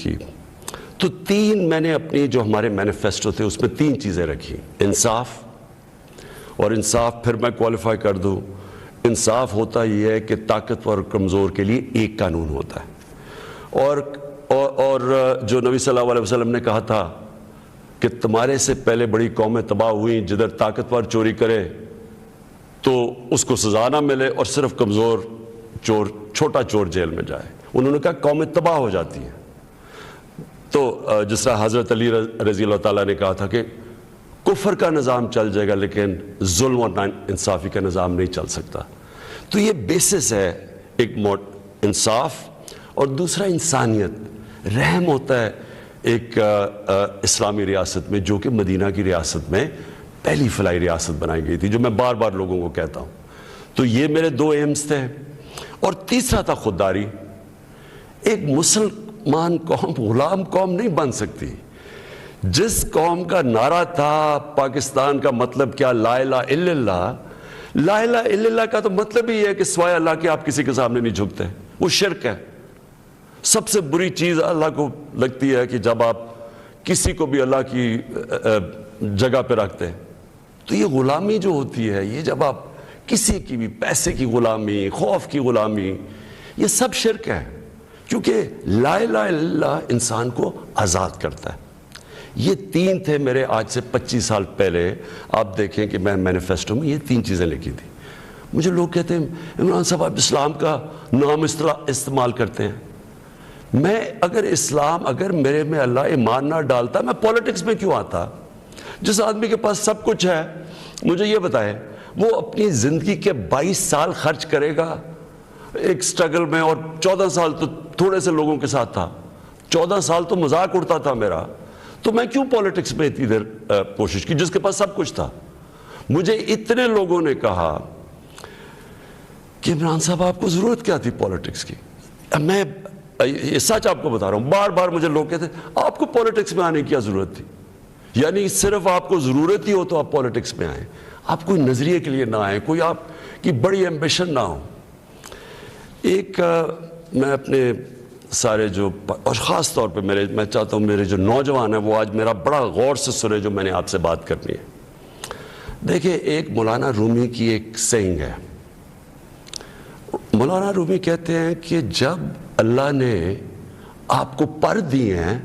کی تو تین میں نے اپنی جو ہمارے مینیفیسٹو تھے اس میں تین چیزیں رکھی. انصاف، اور انصاف پھر میں کوالیفائی کر دوں، انصاف ہوتا یہ ہے کہ طاقتور اور کمزور کے لیے ایک قانون ہوتا ہے. اور جو نبی صلی اللہ علیہ وسلم نے کہا تھا کہ تمہارے سے پہلے بڑی قومیں تباہ ہوئیں، جدھر طاقتور چوری کرے تو اس کو سزا نہ ملے اور صرف کمزور چور، چھوٹا چور جیل میں جائے. انہوں نے کہا قومیں تباہ ہو جاتی ہیں. تو جس طرح حضرت علی رضی اللہ تعالیٰ نے کہا تھا کہ کفر کا نظام چل جائے گا لیکن ظلم اور انصافی کا نظام نہیں چل سکتا. تو یہ بیسس ہے ایک انصاف، اور دوسرا انسانیت، رحم ہوتا ہے ایک اسلامی ریاست میں جو کہ مدینہ کی ریاست میں پہلی فلاحی ریاست بنائی گئی تھی، جو میں بار بار لوگوں کو کہتا ہوں. تو یہ میرے دو ایمز تھے. اور تیسرا تھا خودداری. ایک مسلمان قوم غلام قوم نہیں بن سکتی. جس قوم کا نعرہ تھا پاکستان کا مطلب کیا، لا الہ الا اللہ. لا الہ الا اللہ کا تو مطلب ہی ہے کہ سوائے اللہ کے آپ کسی کے سامنے نہیں جھکتے. وہ شرک ہے. سب سے بری چیز اللہ کو لگتی ہے کہ جب آپ کسی کو بھی اللہ کی جگہ پہ رکھتے ہیں. تو یہ غلامی جو ہوتی ہے، یہ جب آپ کسی کی بھی پیسے کی غلامی، خوف کی غلامی، یہ سب شرک ہے. کیونکہ لا الہ الا اللہ انسان کو آزاد کرتا ہے. یہ تین تھے میرے آج سے 25 سال پہلے. آپ دیکھیں کہ میں مینیفیسٹو میں یہ تین چیزیں لکھی تھی. مجھے لوگ کہتے ہیں عمران صاحب آپ اسلام کا نام استعمال کرتے ہیں. میں اگر میرے میں اللہ ایمان نہ ڈالتا، میں پولیٹکس میں کیوں آتا؟ جس آدمی کے پاس سب کچھ ہے، مجھے یہ بتائے وہ اپنی زندگی کے 22 سال خرچ کرے گا ایک سٹرگل میں، اور 14 سال تو تھوڑے سے لوگوں کے ساتھ تھا، 14 سال تو مذاق اڑتا تھا میرا. تو میں کیوں پولیٹکس میں اتنی دیر کوشش کی جس کے پاس سب کچھ تھا؟ مجھے اتنے لوگوں نے کہا کہ عمران صاحب آپ کو ضرورت کیا تھی پولیٹکس کی؟ میں یہ سچ آپ کو بتا رہا ہوں. بار بار مجھے لوگ کہتے ہیں آپ کو پولیٹکس میں آنے کی کیا ضرورت تھی؟ یعنی صرف آپ کو ضرورت ہی ہو تو آپ پولیٹکس میں آئیں، آپ کوئی نظریے کے لیے نہ آئیں، کوئی آپ کی بڑی ایمبیشن نہ ہو. ایک میں اپنے سارے جو، اور خاص طور پہ میں چاہتا ہوں میرے جو نوجوان ہیں وہ آج میرا بڑا غور سے سنے جو میں نے آپ سے بات کرنی ہے. دیکھیں ایک مولانا رومی کی ایک سینگ ہے. مولانا رومی کہتے ہیں کہ جب اللہ نے آپ کو پر دیے ہیں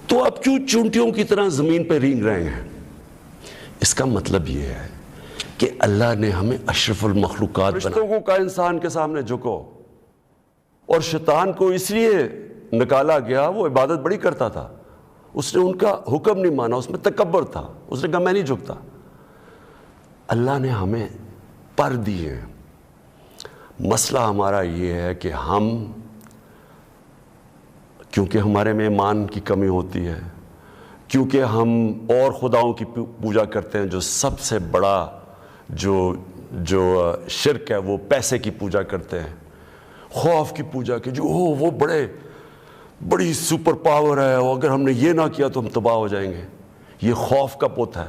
تو آپ کیوں چونٹیوں کی طرح زمین پہ رینگ رہے ہیں؟ اس کا مطلب یہ ہے کہ اللہ نے ہمیں اشرف المخلوقات بنا. فرشتوں کا انسان کے سامنے جھکو، اور شیطان کو اس لیے نکالا گیا، وہ عبادت بڑی کرتا تھا، اس نے ان کا حکم نہیں مانا، اس میں تکبر تھا، اس نے کہا میں نہیں جھکتا. اللہ نے ہمیں پر دیے ہیں. مسئلہ ہمارا یہ ہے کہ ہم، کیونکہ ہمارے میں ایمان کی کمی ہوتی ہے، کیونکہ ہم اور خداؤں کی پوجا کرتے ہیں، جو سب سے بڑا جو شرک ہے وہ پیسے کی پوجا کرتے ہیں، خوف کی پوجا کی، جو وہ بڑی سپر پاور ہے، اور اگر ہم نے یہ نہ کیا تو ہم تباہ ہو جائیں گے. یہ خوف کا بت ہے.